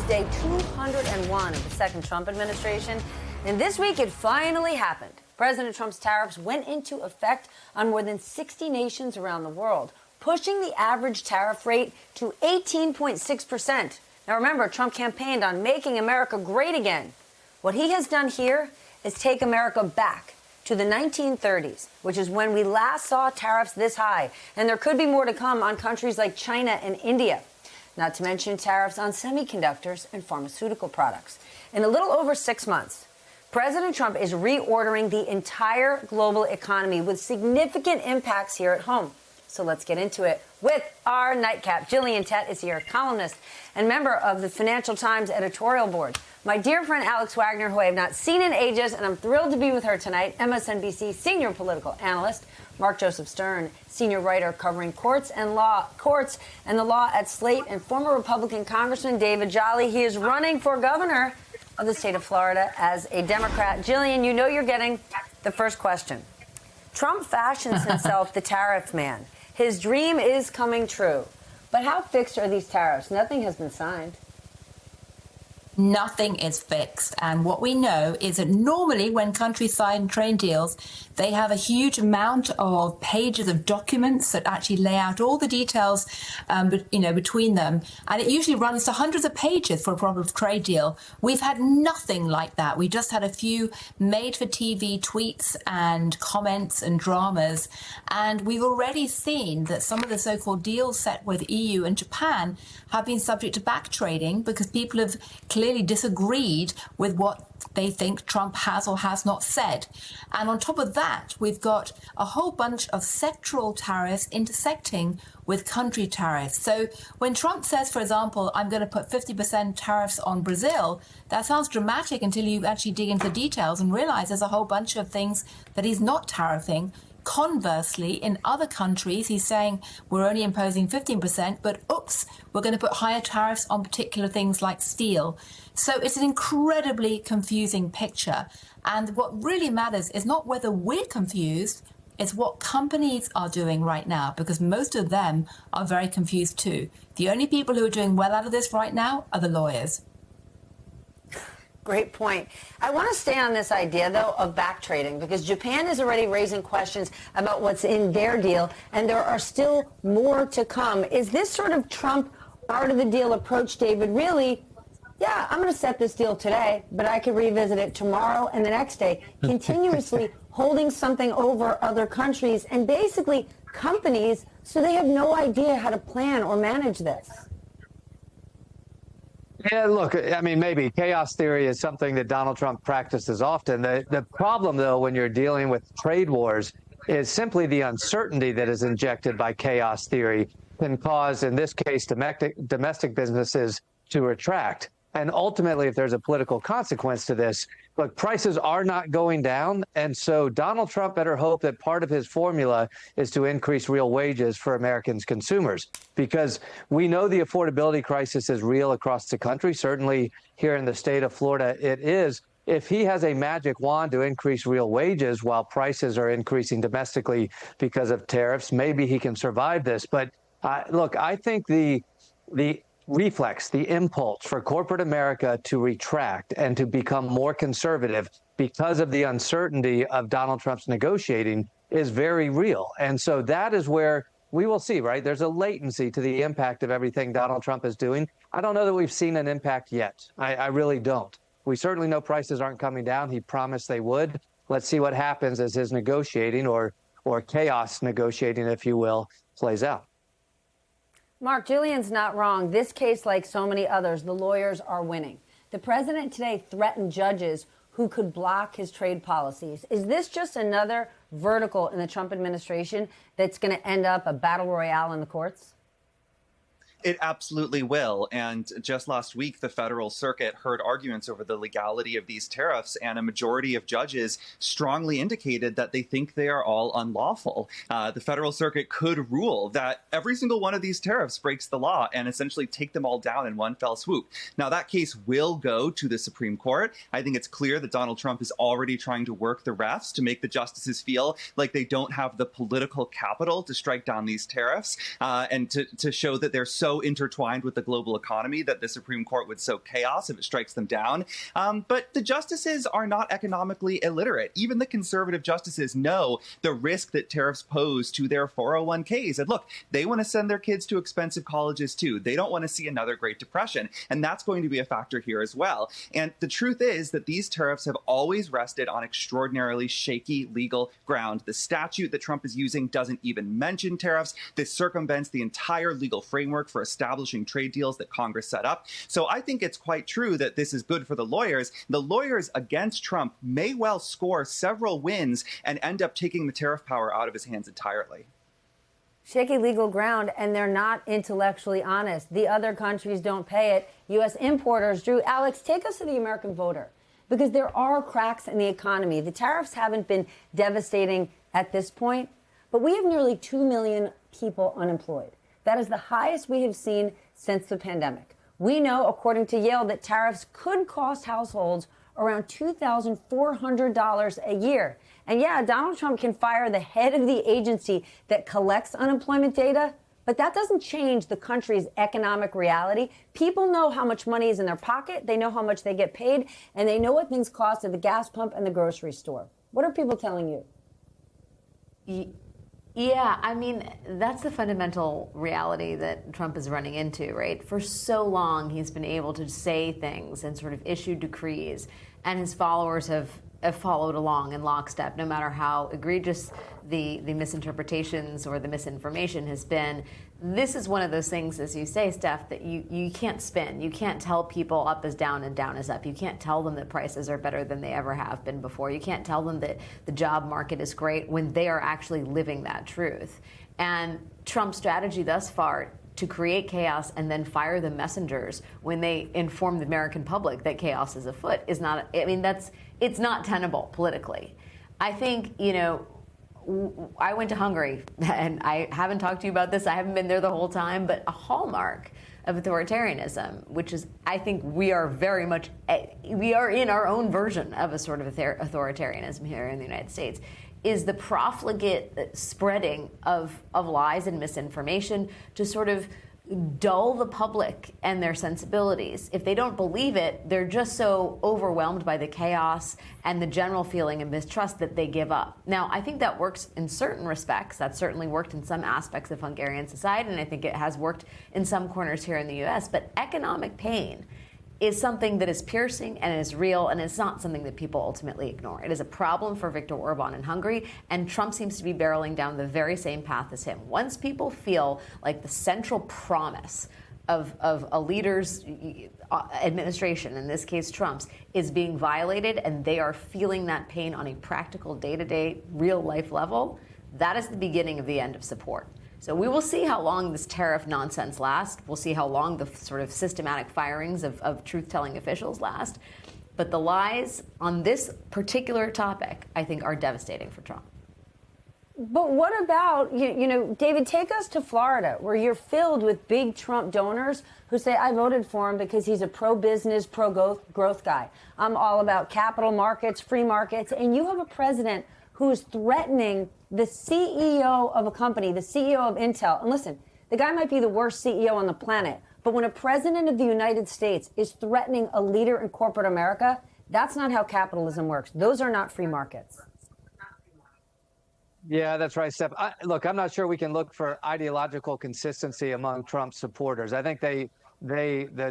Day 201 of the second Trump administration. And this week, it finally happened. President Trump's tariffs went into effect on more than 60 nations around the world, pushing the average tariff rate to 18.6%. Now, remember, Trump campaigned on making America great again. What he has done here is take America back to the 1930s, which is when we last saw tariffs this high. And there could be more to come on countries like China and India. Not to mention tariffs on semiconductors and pharmaceutical products. In a little over 6 months, President Trump is reordering the entire global economy with significant impacts here at home. So let's get into it with our nightcap. Gillian Tett is here, columnist and member of the Financial Times editorial board. My dear friend Alex Wagner, who I have not seen in ages, and I'm thrilled to be with her tonight, MSNBC senior political analyst, Mark Joseph Stern, senior writer covering courts and the law at Slate, and former Republican Congressman David Jolly. He is running for governor of the state of Florida as a Democrat. Gillian, you know you're getting the first question. Trump fashions himself the tariff man. His dream is coming true. But how fixed are these tariffs? Nothing has been signed. Nothing is fixed. And what we know is that normally when countries sign trade deals, they have a huge amount of pages of documents that actually lay out all the details, between them. And it usually runs to hundreds of pages for a proper trade deal. We've had nothing like that. We just had a few made-for-TV tweets and comments and dramas. And we've already seen that some of the so-called deals set with EU and Japan have been subject to back-trading because people have clearly disagreed with what they think Trump has or has not said. And on top of that, we've got a whole bunch of sectoral tariffs intersecting with country tariffs. So when Trump says, for example, I'm going to put 50% tariffs on Brazil, that sounds dramatic until you actually dig into the details and realize there's a whole bunch of things that he's not tariffing. Conversely, in other countries, he's saying we're only imposing 15%, but oops, we're going to put higher tariffs on particular things like steel. So it's an incredibly confusing picture. And what really matters is not whether we're confused, it's what companies are doing right now, because most of them are very confused too. The only people who are doing well out of this right now are the lawyers. Great point. I want to stay on this idea, though, of back trading, because Japan is already raising questions about what's in their deal, and there are still more to come. Is this sort of Trump art of the deal approach, David, really, yeah, I'm going to set this deal today, but I can revisit it tomorrow and the next day, continuously holding something over other countries and basically companies so they have no idea how to plan or manage this? Yeah, look, I mean, maybe chaos theory is something that Donald Trump practices often. The problem, though, when you're dealing with trade wars is simply the uncertainty that is injected by chaos theory can cause, in this case, domestic businesses to retract. And ultimately, if there's a political consequence to this, look, prices are not going down. And so Donald Trump better hope that part of his formula is to increase real wages for Americans' consumers, because we know the affordability crisis is real across the country. Certainly here in the state of Florida, it is. If he has a magic wand to increase real wages while prices are increasing domestically because of tariffs, maybe he can survive this. But look, I think the reflex, the impulse for corporate America to retract and to become more conservative because of the uncertainty of Donald Trump's negotiating is very real. And so that is where we will see, right? There's a latency to the impact of everything Donald Trump is doing. I don't know that we've seen an impact yet. I really don't. We certainly know prices aren't coming down. He promised they would. Let's see what happens as his negotiating or chaos negotiating, if you will, plays out. Mark, Gillian's not wrong. This case, like so many others, the lawyers are winning. The president today threatened judges who could block his trade policies. Is this just another vertical in the Trump administration that's going to end up a battle royale in the courts? It absolutely will. And just last week, the federal circuit heard arguments over the legality of these tariffs, and a majority of judges strongly indicated that they think they are all unlawful. The federal circuit could rule that every single one of these tariffs breaks the law and essentially take them all down in one fell swoop. Now, that case will go to the Supreme Court. I think it's clear that Donald Trump is already trying to work the refs to make the justices feel like they don't have the political capital to strike down these tariffs and to show that they're so so intertwined with the global economy that the Supreme Court would sow chaos if it strikes them down. But the justices are not economically illiterate. Even the conservative justices know the risk that tariffs pose to their 401ks. And look, they want to send their kids to expensive colleges too. They don't want to see another Great Depression. And that's going to be a factor here as well. And the truth is that these tariffs have always rested on extraordinarily shaky legal ground. The statute that Trump is using doesn't even mention tariffs. This circumvents the entire legal framework for establishing trade deals that Congress set up. So I think it's quite true that this is good for the lawyers. The lawyers against Trump may well score several wins and end up taking the tariff power out of his hands entirely. Shaky legal ground, and they're not intellectually honest. The other countries don't pay it. U.S. importers do. Alex, take us to the American voter, because there are cracks in the economy. The tariffs haven't been devastating at this point, but we have nearly 2 million people unemployed. That is the highest we have seen since the pandemic. We know, according to Yale, that tariffs could cost households around $2,400 a year. And yeah, Donald Trump can fire the head of the agency that collects unemployment data, but that doesn't change the country's economic reality. People know how much money is in their pocket, they know how much they get paid, and they know what things cost at the gas pump and the grocery store. What are people telling you? Yeah, I mean, that's the fundamental reality that Trump is running into, right? For so long, he's been able to say things and sort of issue decrees, and his followers have followed along in lockstep, no matter how egregious the misinterpretations or the misinformation has been. This is one of those things, as you say, Steph, that you can't spin. You can't tell people up is down and down is up. You can't tell them that prices are better than they ever have been before. You can't tell them that the job market is great when they are actually living that truth. And Trump's strategy thus far to create chaos and then fire the messengers when they inform the American public that chaos is afoot is not, I mean, it's not tenable politically. I think, I went to Hungary, and I haven't talked to you about this. I haven't been there the whole time, but a hallmark of authoritarianism, which is, I think we are very much, we are in our own version of a sort of authoritarianism here in the United States, is the profligate spreading of lies and misinformation to sort of dull the public and their sensibilities. If they don't believe it, they're just so overwhelmed by the chaos and the general feeling of mistrust that they give up. Now, I think that works in certain respects. That certainly worked in some aspects of Hungarian society, and I think it has worked in some corners here in the U.S. But economic pain is something that is piercing and is real, and it's not something that people ultimately ignore. It is a problem for Viktor Orban in Hungary, and Trump seems to be barreling down the very same path as him. Once people feel like the central promise of a leader's administration, in this case Trump's, is being violated, and they are feeling that pain on a practical, day-to-day, real-life level, that is the beginning of the end of support. So we will see how long this tariff nonsense lasts. We'll see how long the sort of systematic firings of truth-telling officials last. But the lies on this particular topic, I think, are devastating for Trump. But what about, David, take us to Florida, where you're filled with big Trump donors who say, I voted for him because he's a pro-business, pro-growth guy. I'm all about capital markets, free markets. And you have a president who is threatening the CEO of a company, the CEO of Intel. And listen, the guy might be the worst CEO on the planet, but when a president of the United States is threatening a leader in corporate America, that's not how capitalism works. Those are not free markets. Yeah, that's right, Steph. Look, I'm not sure we can look for ideological consistency among Trump supporters. I think the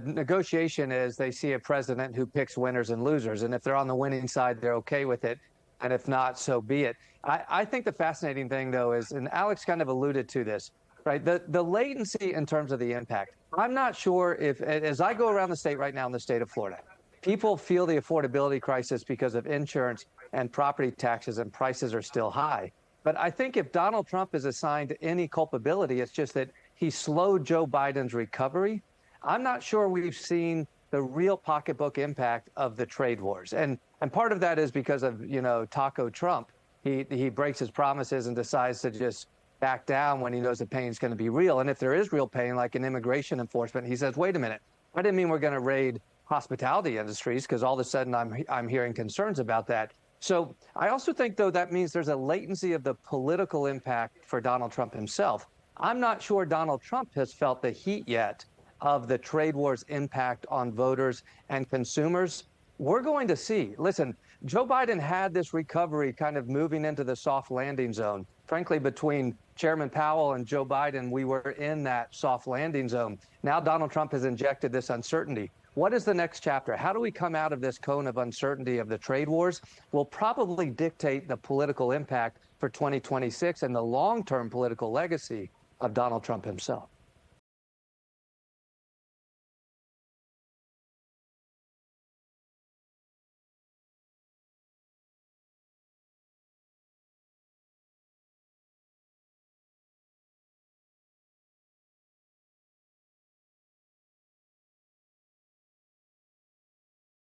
negotiation is they see a president who picks winners and losers. And if they're on the winning side, they're okay with it. And if not, so be it. I think the fascinating thing, though, is, and Alex kind of alluded to this, right? The latency in terms of the impact. I'm not sure if, as I go around the state right now in the state of Florida, people feel the affordability crisis because of insurance and property taxes, and prices are still high. But I think if Donald Trump is assigned any culpability, it's just that he slowed Joe Biden's recovery. I'm not sure we've seen the real pocketbook impact of the trade wars. And part of that is because of, Taco Trump. He breaks his promises and decides to just back down when he knows the pain is going to be real. And if there is real pain, like in immigration enforcement, he says, wait a minute, I didn't mean we're going to raid hospitality industries, because all of a sudden I'm hearing concerns about that. So I also think, though, that means there's a latency of the political impact for Donald Trump himself. I'm not sure Donald Trump has felt the heat yet of the trade war's impact on voters and consumers. We're going to see. Listen, Joe Biden had this recovery kind of moving into the soft landing zone. Frankly, between Chairman Powell and Joe Biden, we were in that soft landing zone. Now Donald Trump has injected this uncertainty. What is the next chapter? How do we come out of this cone of uncertainty of the trade wars? Will probably dictate the political impact for 2026 and the long-term political legacy of Donald Trump himself.